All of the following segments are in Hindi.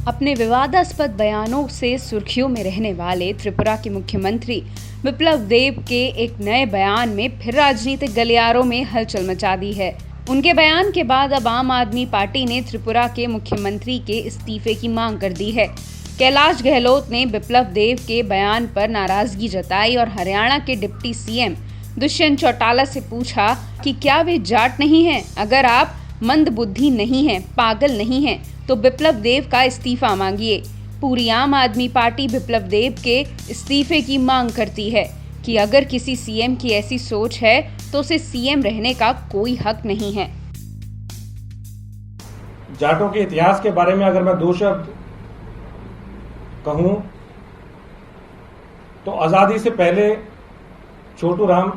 अपने विवादास्पद बयानों से सुर्खियों में रहने वाले त्रिपुरा के मुख्यमंत्री बिप्लब देब के एक नए बयान में फिर राजनीतिक गलियारों में हलचल मचा दी है। उनके बयान के बाद अब आम आदमी पार्टी ने त्रिपुरा के मुख्यमंत्री के इस्तीफे की मांग कर दी है। कैलाश गहलोत ने बिप्लब देब के बयान पर नाराजगी जताई और हरियाणा के डिप्टी सीएम दुष्यंत चौटाला से पूछा कि क्या वे जाट नहीं हैं? अगर आप मंदबुद्धि नहीं हैं, पागल नहीं हैं, तो बिप्लब देब का इस्तीफा मांगिए। पूरी आम आदमी पार्टी बिप्लब देब के इस्तीफे की मांग करती है कि अगर किसी सीएम की ऐसी सोच है तो उसे सीएम रहने का कोई हक नहीं है। जाटों के इतिहास के बारे में अगर मैं दो शब्द कहूं तो आजादी से पहले छोटू राम,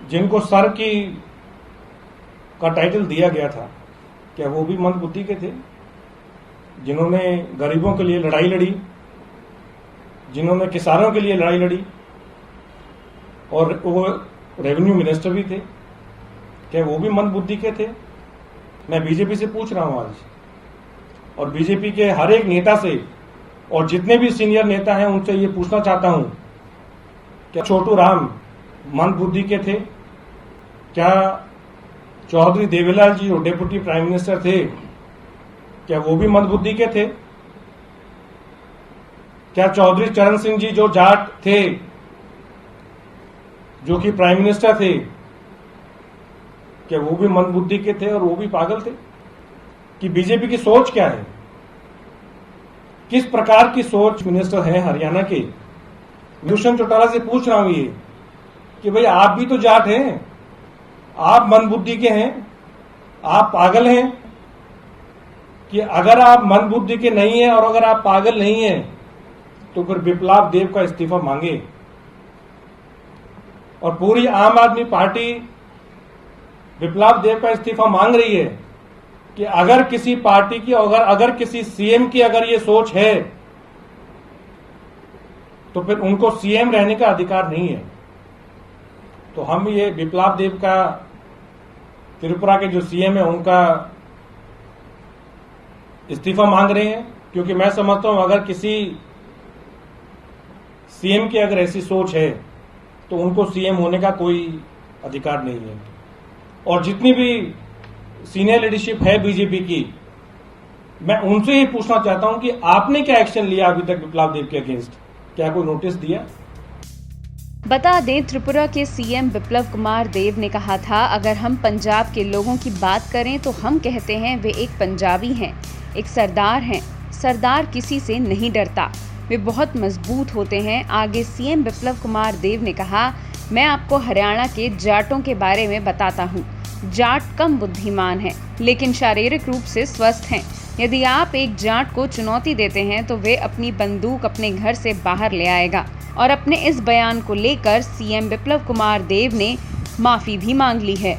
जिनको सर का टाइटल दिया गया था, क्या वो भी मंदबुद्धि के थे? जिन्होंने गरीबों के लिए लड़ाई लड़ी, जिन्होंने किसानों के लिए लड़ाई लड़ी और वो रेवेन्यू मिनिस्टर भी थे, क्या वो भी मंदबुद्धि के थे? मैं बीजेपी से पूछ रहा हूं आज, और बीजेपी के हर एक नेता से और जितने भी सीनियर नेता हैं उनसे ये पूछना चाहता हूं, क्या छोटू राम मंदबुद्धि के थे? क्या चौधरी देवीलाल जी जो डिप्टी प्राइम मिनिस्टर थे, क्या वो भी मंदबुद्धि के थे? क्या चौधरी चरण सिंह जी जो जाट थे, जो कि प्राइम मिनिस्टर थे, क्या वो भी मंदबुद्धि के थे और वो भी पागल थे? कि बीजेपी की सोच क्या है? किस प्रकार की सोच मिनिस्टर है हरियाणा के? दुष्यंत चौटाला से पूछ रहा हूं ये कि भाई आप भी तो जाट हैं, आप मंदबुद्धि के हैं, आप पागल हैं? कि अगर आप मंदबुद्धि के नहीं हैं और अगर आप पागल नहीं हैं तो फिर बिप्लब देब का इस्तीफा मांगे। और पूरी आम आदमी पार्टी बिप्लब देब का इस्तीफा मांग रही है कि अगर किसी पार्टी की अगर किसी सीएम की अगर ये सोच है तो फिर उनको सीएम रहने का अधिकार नहीं है। तो हम ये बिप्लब देब का, त्रिपुरा के जो सीएम है, उनका इस्तीफा मांग रहे हैं, क्योंकि मैं समझता हूं अगर किसी सीएम की अगर ऐसी सोच है तो उनको सीएम होने का कोई अधिकार नहीं है। और जितनी भी सीनियर लीडरशिप है बीजेपी की, मैं उनसे ही पूछना चाहता हूं कि आपने क्या एक्शन लिया अभी तक बिप्लब देब के अगेंस्ट? क्या कोई नोटिस दिया? बता दें, त्रिपुरा के सीएम बिप्लब कुमार देब ने कहा था, अगर हम पंजाब के लोगों की बात करें तो हम कहते हैं वे एक पंजाबी हैं, एक सरदार हैं। सरदार किसी से नहीं डरता, वे बहुत मजबूत होते हैं। आगे सीएम बिप्लब कुमार देब ने कहा, मैं आपको हरियाणा के जाटों के बारे में बताता हूँ। जाट कम बुद्धिमान हैं, लेकिन शारीरिक रूप से स्वस्थ हैं। यदि आप एक जाट को चुनौती देते हैं तो वे अपनी बंदूक अपने घर से बाहर ले आएगा। और अपने इस बयान को लेकर सीएम बिप्लब कुमार देब ने माफी भी मांग ली है।